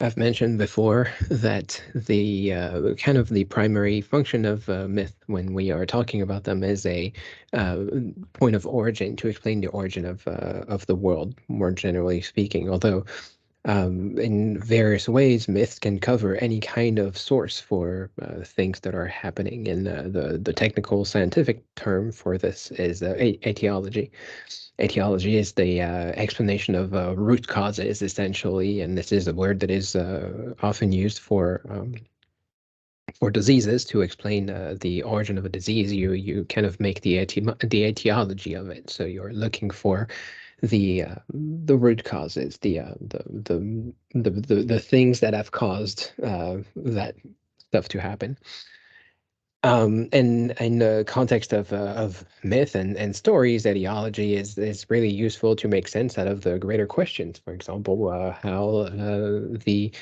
I've mentioned before that the kind of the primary function of myth when we are talking about them is a uh, point of origin to explain the origin of the world, more generally speaking. Although in various ways, myths can cover any kind of source for things that are happening. And the technical scientific term for this is etiology. Etiology is the explanation of root causes, essentially, and this is a word that is often used for diseases to explain the origin of a disease. You kind of make the etiology of it. So you're looking for the root causes, the things that have caused that stuff to happen. And in the context of myth and stories, etiology is really useful to make sense out of the greater questions. For example, how the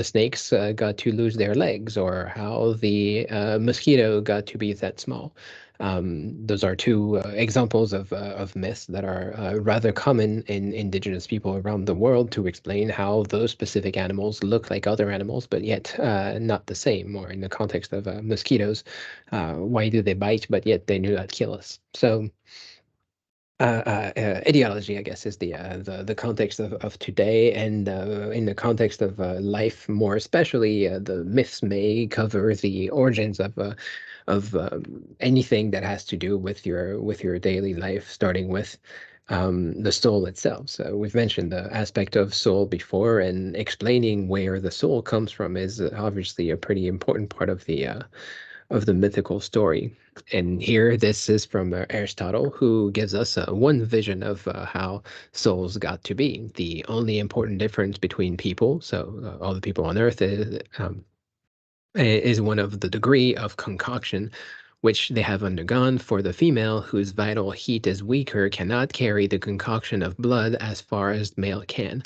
snakes got to lose their legs, or how the mosquito got to be that small. Those are two examples of myths that are rather common in indigenous people around the world to explain how those specific animals look like other animals, but yet not the same. Or in the context of mosquitoes, why do they bite, but yet they do not kill us? So ideology, I guess, is the context of today, and in the context of life more especially, the myths may cover the origins of anything that has to do with your daily life, starting with the soul itself. So we've mentioned the aspect of soul before, and explaining where the soul comes from is obviously a pretty important part of the mythical story. And here, this is from Aristotle, who gives us one vision of how souls got to be. The only important difference between people, so all the people on Earth, is one of the degree of concoction which they have undergone, for the female, whose vital heat is weaker, cannot carry the concoction of blood as far as the male can.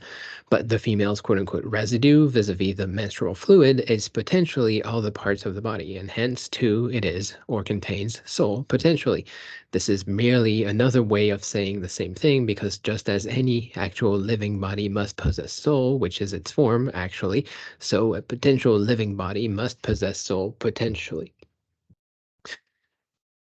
But the female's quote unquote residue vis-a-vis the menstrual fluid is potentially all the parts of the body, and hence, too, it is or contains soul potentially. This is merely another way of saying the same thing, because just as any actual living body must possess soul, which is its form, actually, so a potential living body must possess soul potentially.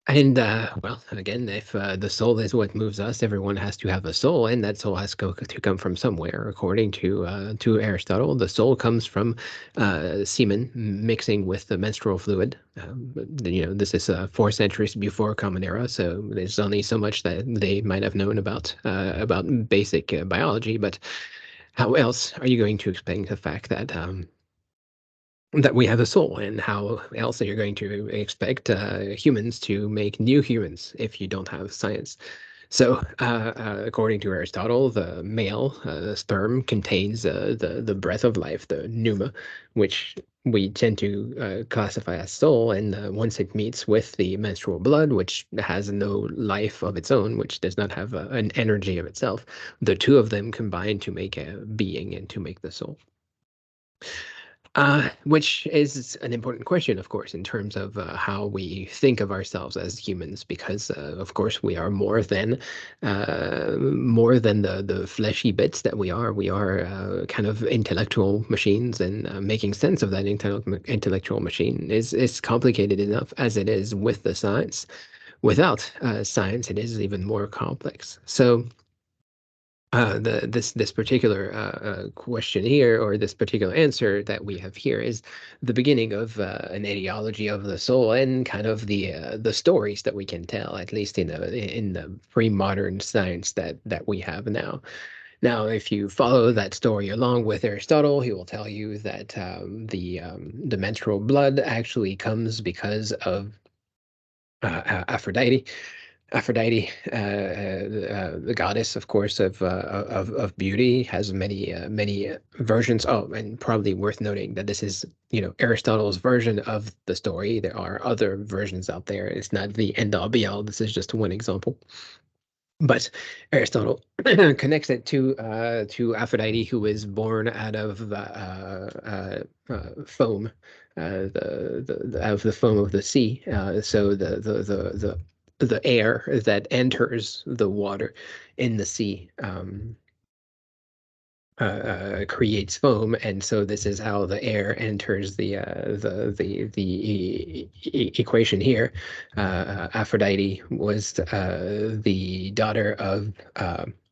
And well, again, if the soul is what moves us, everyone has to have a soul, and that soul has to come from somewhere. According to Aristotle, the soul comes from semen mixing with the menstrual fluid. This is 4 centuries before Common Era, so there's only so much that they might have known about basic biology. But how else are you going to explain the fact that we have a soul, and how else are you going to expect humans to make new humans if you don't have science? So, according to Aristotle, the male sperm contains the breath of life, the pneuma, which we tend to classify as soul. And once it meets with the menstrual blood, which has no life of its own, which does not have an energy of itself, the two of them combine to make a being and to make the soul. Which is an important question, of course, in terms of how we think of ourselves as humans, because, of course, we are more than the fleshy bits that we are. We are kind of intellectual machines, and making sense of that intellectual machine is complicated enough as it is with the science. Without science, it is even more complex. So this particular question here, or this particular answer that we have here, is the beginning of an etiology of the soul, and kind of the stories that we can tell, at least in the pre-modern science that we have now. Now, if you follow that story along with Aristotle, he will tell you that the menstrual blood actually comes because of Aphrodite. Aphrodite, the goddess, of course, of beauty, has many versions. Oh, and probably worth noting that this is, Aristotle's version of the story. There are other versions out there. It's not the end all be all. This is just one example. But Aristotle connects it to Aphrodite, who was born out of foam, out of the foam of the sea. So the air that enters the water in the sea creates foam, and so this is how the air enters the equation here. Aphrodite was the daughter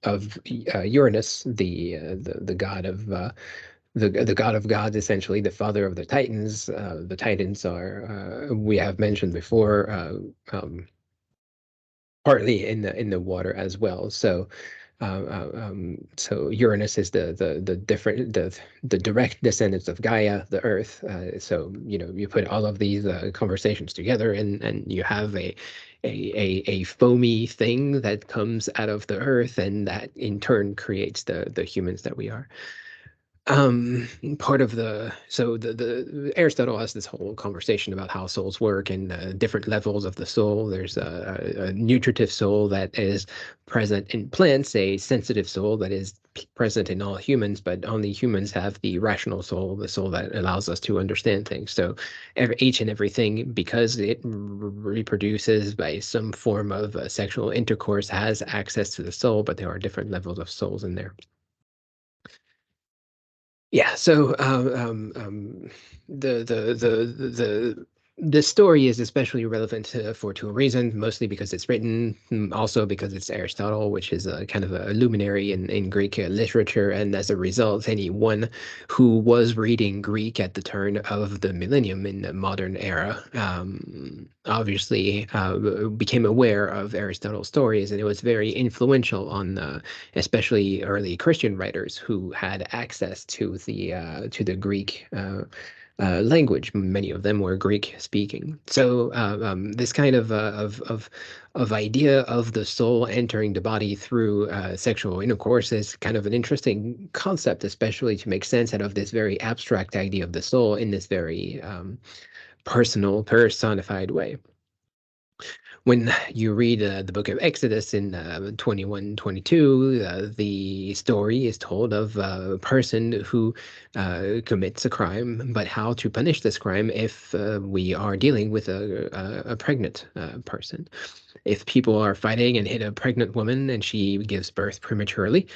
of Uranus, the god of the god of gods, essentially the father of the Titans. The Titans are we have mentioned before. Partly in the water as well. So Uranus is the direct descendants of Gaia, the Earth. So you put all of these conversations together, and you have a foamy thing that comes out of the Earth, and that in turn creates the humans that we are. Part of the Aristotle has this whole conversation about how souls work and different levels of the soul. There's a nutritive soul that is present in plants, a sensitive soul that is present in all humans, but only humans have the rational soul, the soul that allows us to understand things. So each and everything, because it reproduces by some form of sexual intercourse, has access to the soul, but there are different levels of souls in there. Yeah, so the story is especially relevant for two reasons, mostly because it's written, also because it's Aristotle, which is a kind of a luminary in Greek literature, and as a result, anyone who was reading Greek at the turn of the millennium in the modern era, obviously became aware of Aristotle's stories, and it was very influential on especially early Christian writers who had access to the Greek language. Many of them were Greek speaking. So this kind of idea of the soul entering the body through sexual intercourse is kind of an interesting concept, especially to make sense out of this very abstract idea of the soul in this very personal, personified way. When you read the book of Exodus in 21:22, the story is told of a person who commits a crime, but how to punish this crime if we are dealing with a pregnant person. If people are fighting and hit a pregnant woman and she gives birth prematurely,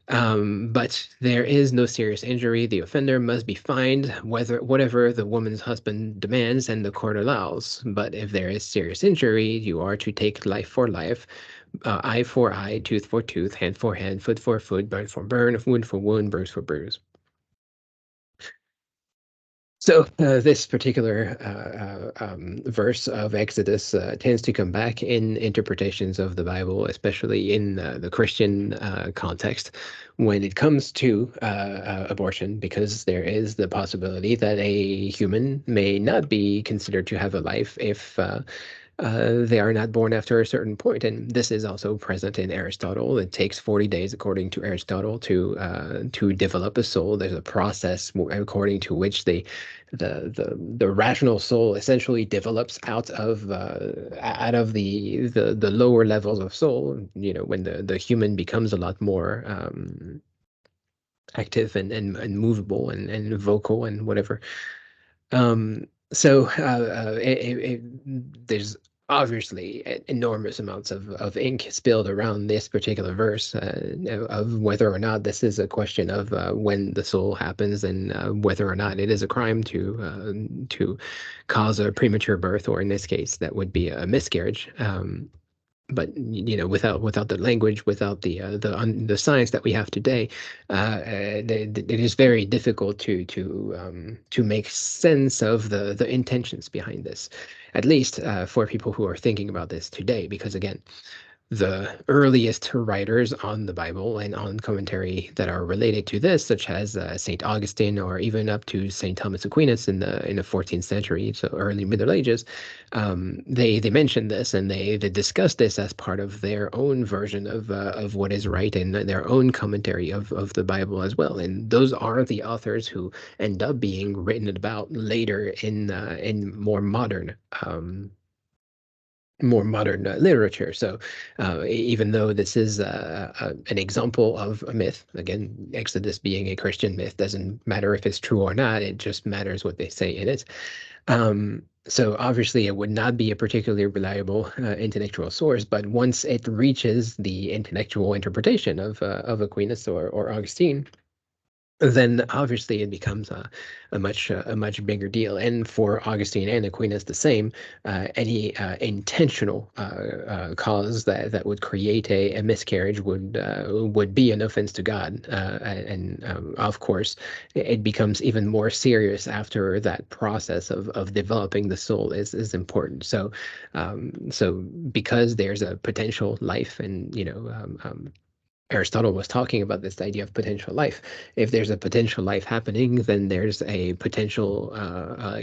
but there is no serious injury. The offender must be fined, whatever the woman's husband demands and the court allows. But if there is serious injury, you are to take life for life, eye for eye, tooth for tooth, hand for hand, foot for foot, burn for burn, wound for wound, bruise for bruise. So this particular verse of Exodus tends to come back in interpretations of the Bible, especially in the Christian context, when it comes to abortion, because there is the possibility that a human may not be considered to have a life if they are not born after a certain point. And this is also present in Aristotle. It takes 40 days, according to Aristotle, to develop a soul. There's a process according to which the rational soul essentially develops out of the lower levels of soul. When the human becomes a lot more active and movable and vocal and whatever. There's obviously enormous amounts of ink spilled around this particular verse of whether or not this is a question of when the soul happens and whether or not it is a crime to cause a premature birth, or in this case, that would be a miscarriage. But without the language, without the science that we have today, it is very difficult to make sense of the intentions behind this, at least for people who are thinking about this today, because again, the earliest writers on the Bible and on commentary that are related to this, such as Saint Augustine or even up to Saint Thomas Aquinas in the 14th century, so early Middle Ages, they mention this, and they discuss this as part of their own version of what is right and their own commentary of the Bible as well. And those are the authors who end up being written about later in more modern literature. So even though this is an example of a myth, again, Exodus being a Christian myth, doesn't matter if it's true or not, it just matters what they say in it. So obviously it would not be a particularly reliable intellectual source, but once it reaches the intellectual interpretation of Aquinas or Augustine, then obviously it becomes a much bigger deal. And for Augustine and Aquinas, the same. Any intentional cause that would create a miscarriage would be an offense to God, and of course, it becomes even more serious after that process of developing the soul is important. So because there's a potential life, and Aristotle was talking about this idea of potential life. If there's a potential life happening, then there's a potential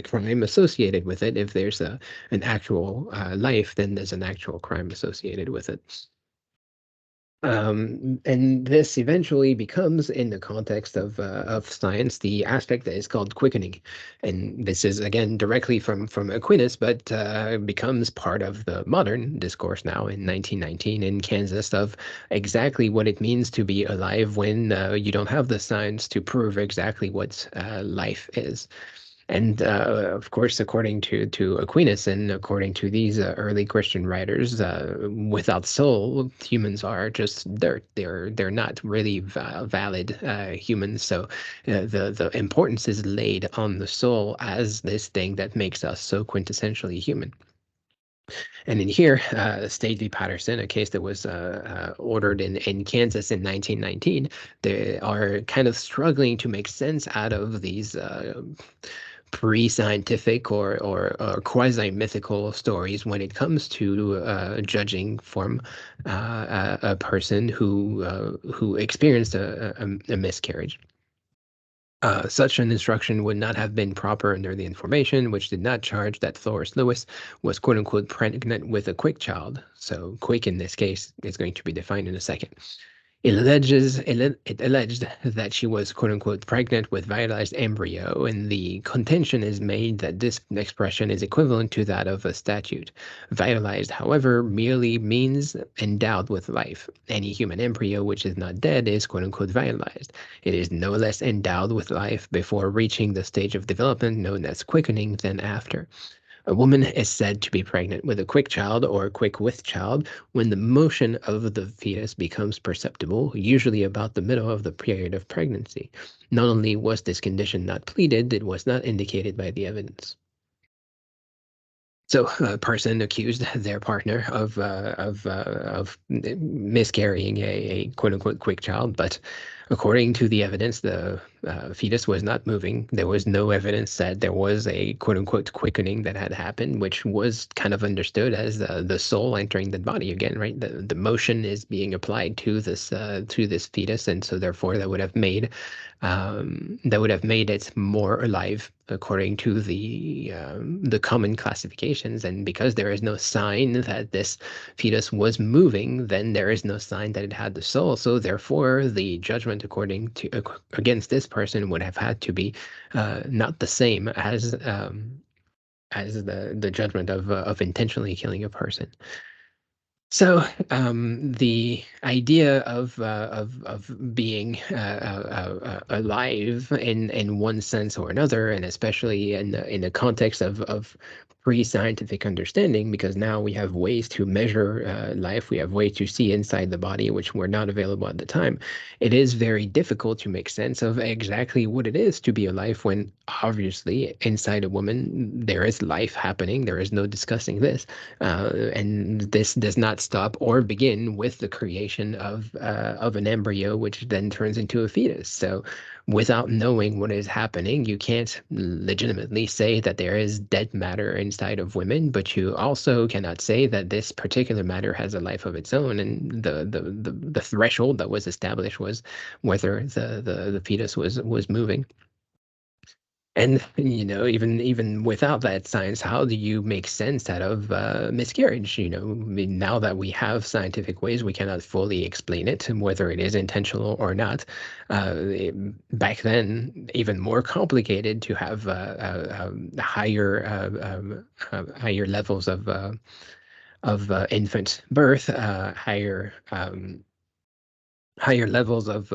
crime associated with it. If there's an actual life, then there's an actual crime associated with it. And this eventually becomes, in the context of science, the aspect that is called quickening. And this is again directly from Aquinas, but becomes part of the modern discourse now in 1919 in Kansas of exactly what it means to be alive when you don't have the science to prove exactly what life is. And of course, according to Aquinas and according to these early Christian writers, without soul, humans are just dirt. They're not really valid humans. So the importance is laid on the soul as this thing that makes us so quintessentially human. And in here, State v. Patterson, a case that was ordered in Kansas in 1919, they are kind of struggling to make sense out of these pre-scientific or quasi-mythical stories when it comes to judging from a person who experienced a miscarriage. Such an instruction would not have been proper under the information, which did not charge that Florence Lewis was "quote unquote" pregnant with a quick child. So, quick in this case is going to be defined in a second. It alleged that she was "quote unquote" pregnant with vitalized embryo, and the contention is made that this expression is equivalent to that of a statute. Vitalized, however, merely means endowed with life. Any human embryo which is not dead is "quote unquote" vitalized. It is no less endowed with life before reaching the stage of development known as quickening than after. A woman is said to be pregnant with a quick child or quick with child when the motion of the fetus becomes perceptible, usually about the middle of the period of pregnancy. Not only was this condition not pleaded, it was not indicated by the evidence. So, a person accused their partner of miscarrying a quote unquote quick child, but according to the evidence, the fetus was not moving. There was no evidence that there was a quote unquote quickening that had happened, which was kind of understood as the soul entering the body again, right? The motion is being applied to this fetus, and so therefore that would have made it more alive according to the common classifications. And because there is no sign that this fetus was moving, then there is no sign that it had the soul. So therefore, the judgment according to against this person would have had to be not the same as the judgment of intentionally killing a person. So the idea of being alive in one sense or another, and especially in the context of pre-scientific understanding, because now we have ways to measure life, we have ways to see inside the body, which were not available at the time. It is very difficult to make sense of exactly what it is to be alive when obviously inside a woman there is life happening. There is no discussing this. And this does not stop or begin with the creation of an embryo, which then turns into a fetus. So, without knowing what is happening, you can't legitimately say that there is dead matter inside of women, but you also cannot say that this particular matter has a life of its own. And the threshold that was established was whether the fetus was moving. And even without that science, how do you make sense out of miscarriage? I mean, now that we have scientific ways, we cannot fully explain it, whether it is intentional or not. Back then, even more complicated to have higher levels of infant birth, higher levels of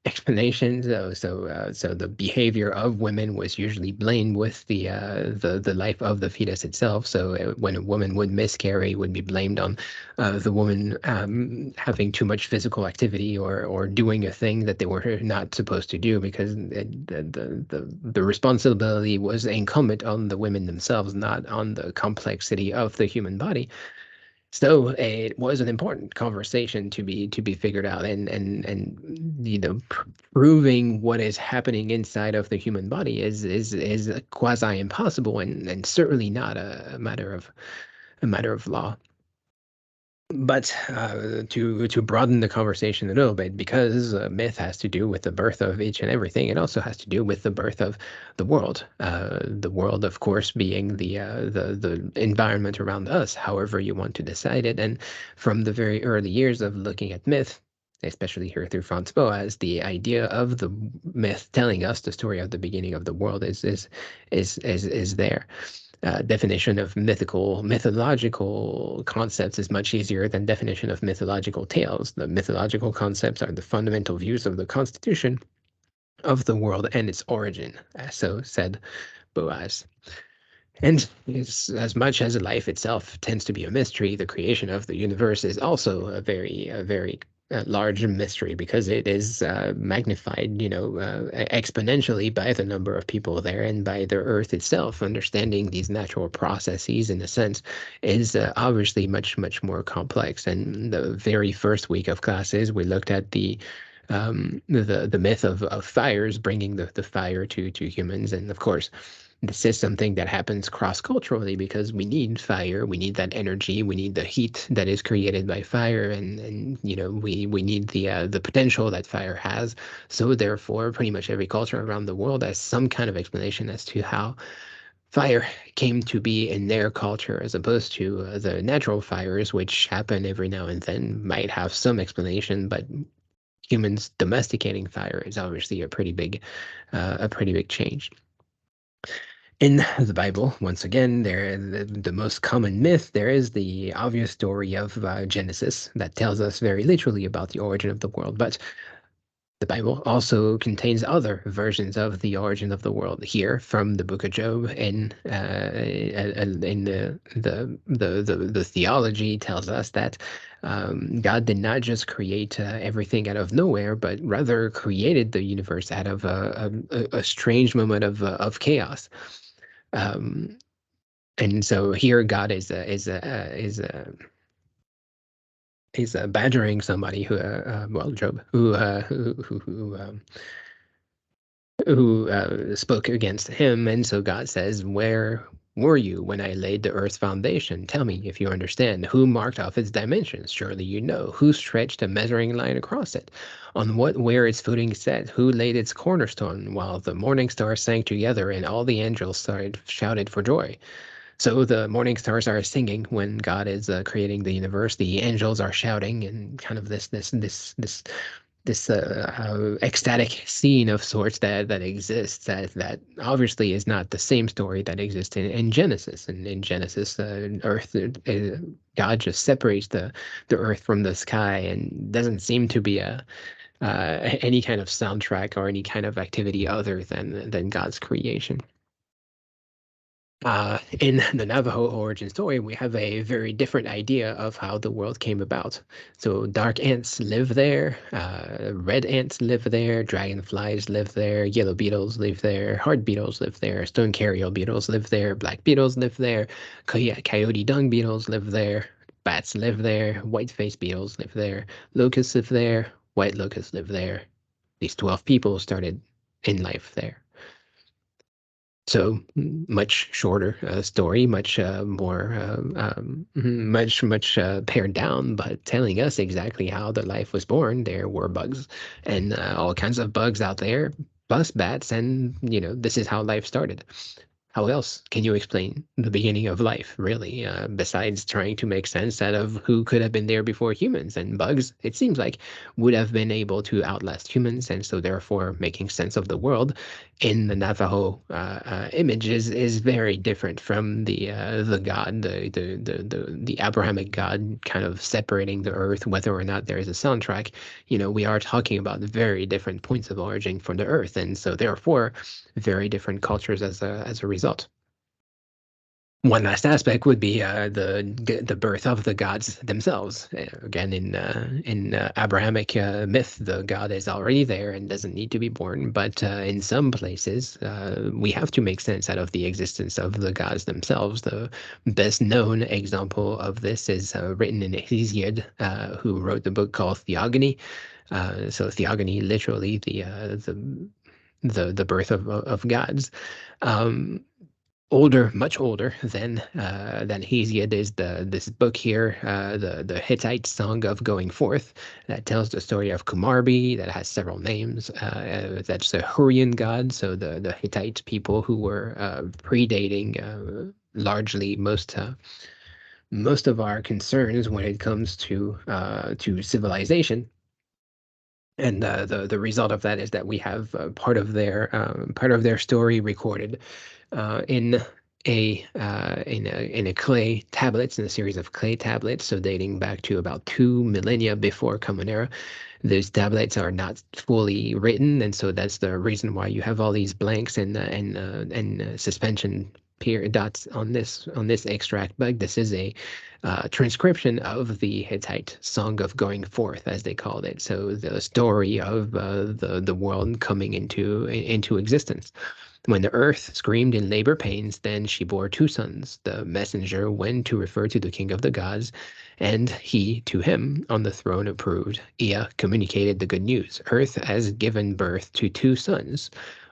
explanation. So the behavior of women was usually blamed with the life of the fetus itself. So when a woman would miscarry, would be blamed on the woman having too much physical activity or doing a thing that they were not supposed to do, because the responsibility was incumbent on the women themselves, not on the complexity of the human body. So it was an important conversation to be figured out, and proving what is happening inside of the human body is quasi impossible, and certainly not a matter of law. But to broaden the conversation a little bit, because myth has to do with the birth of each and everything, it also has to do with the birth of the world. The world, of course, being the environment around us, however you want to decide it. And from the very early years of looking at myth, especially here through Franz Boas, the idea of the myth telling us the story of the beginning of the world is there. Definition of mythological concepts is much easier than definition of mythological tales. The mythological concepts are the fundamental views of the constitution of the world and its origin, so said Boas. And as much as life itself tends to be a mystery, the creation of the universe is also a very large mystery, because it is magnified, exponentially by the number of people there and by the Earth itself. Understanding these natural processes, in a sense, is obviously much, much more complex. And the very first week of classes, we looked at the myth of fires, bringing the fire to humans. And of course, this is something that happens cross-culturally, because we need fire, we need that energy, we need the heat that is created by fire, and we need the potential that fire has. So therefore, pretty much every culture around the world has some kind of explanation as to how fire came to be in their culture, as opposed to the natural fires, which happen every now and then, might have some explanation. But humans domesticating fire is obviously a pretty big change. In the Bible, once again, the most common myth there is the obvious story of Genesis, that tells us very literally about the origin of the world. But the Bible also contains other versions of the origin of the world. Here, from the Book of Job, in the theology tells us that God did not just create everything out of nowhere, but rather created the universe out of a strange moment of chaos. Um, and so here God is badgering somebody well, Job, who spoke against him. And so God says, "Where were you when I laid the earth's foundation? Tell me if you understand. Who marked off its dimensions? Surely you know. Who stretched a measuring line across it? On what where its footing set? Who laid its cornerstone? While the morning stars sang together and all the angels shouted for joy." So the morning stars are singing when God is creating the universe. The angels are shouting, and kind of this ecstatic scene of sorts that exists, that obviously is not the same story that exists in Genesis. And in Genesis, Earth, God just separates the Earth from the sky, and doesn't seem to be any kind of soundtrack or any kind of activity other than God's creation. In the Navajo origin story, we have a very different idea of how the world came about. So dark ants live there, red ants live there, dragonflies live there, yellow beetles live there, hard beetles live there, stone carrier beetles live there, black beetles live there, coyote dung beetles live there, bats live there, white-faced beetles live there, locusts live there, white locusts live there. These 12 people started in life there. So much shorter story, much more, much pared down, but telling us exactly how the life was born. There were bugs, and all kinds of bugs out there, plus bats, and this is how life started. how else can you explain the beginning of life, really, besides trying to make sense out of who could have been there before humans? And bugs, it seems like, would have been able to outlast humans, and so therefore making sense of the world in the Navajo image is very different from the God, the Abrahamic God, kind of separating the earth, whether or not there is a soundtrack. We are talking about very different points of origin for the earth, and so therefore very different cultures as a result. One last aspect would be the birth of the gods themselves. Again, in Abrahamic myth, the god is already there and doesn't need to be born. But in some places, we have to make sense out of the existence of the gods themselves. The best known example of this is written in Hesiod, who wrote the book called Theogony. So Theogony, literally the birth of gods. Um, Older, much older than Hesiod is this book here, the Hittite Song of Going Forth, that tells the story of Kumarbi, that has several names. That's the Hurrian god, so the Hittite people who were predating largely most of our concerns when it comes to civilization. And the result of that is that we have part of their story recorded in a clay tablets, in a series of clay tablets, so dating back to about 2 millennia before Common Era. Those tablets are not fully written, and so that's the reason why you have all these blanks and suspension period dots on this extract bug. This is a transcription of the Hittite Song of Going Forth, as they called it. So the story of the world coming into existence. When the earth screamed in labor pains, then she bore 2 sons. The messenger went to refer to the king of the gods, and he to him on the throne approved. Ea communicated the good news. Earth has given birth to 2 sons.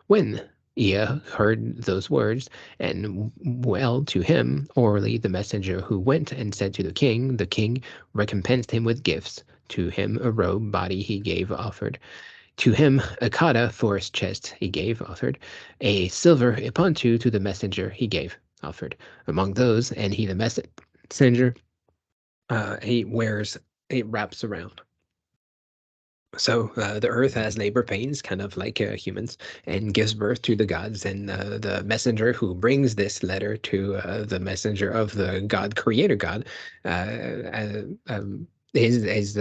When Ea heard those words, and well to him orally the messenger who went and said to the king recompensed him with gifts. To him a robe body he gave offered. To him a kata for his chest he gave offered. A silver ipontu to the messenger he gave offered. Among those, and he the messenger, he wears, it wraps around. So the earth has labor pains, kind of like humans, and gives birth to the gods. And the messenger who brings this letter to the messenger of the God, Creator God, uh, is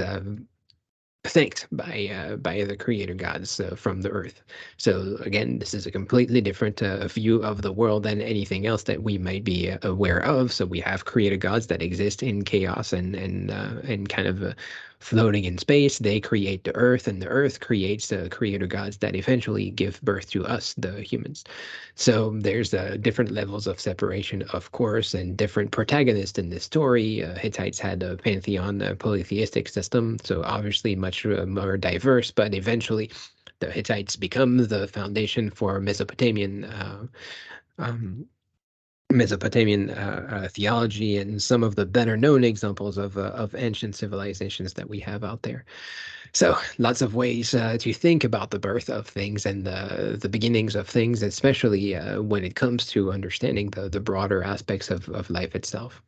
thanked by the creator gods from the earth. So again, this is a completely different view of the world than anything else that we might be aware of. So we have creator gods that exist in chaos and kind of floating in space. They create the earth, and the earth creates creator gods that eventually give birth to us, the humans. So there's different levels of separation, of course, and different protagonists in this story. Hittites had a pantheon, a polytheistic system, so obviously much more diverse, but eventually the Hittites become the foundation for um, Mesopotamian theology and some of the better known examples of ancient civilizations that we have out there. So lots of ways to think about the birth of things and the beginnings of things, especially when it comes to understanding the broader aspects of life itself.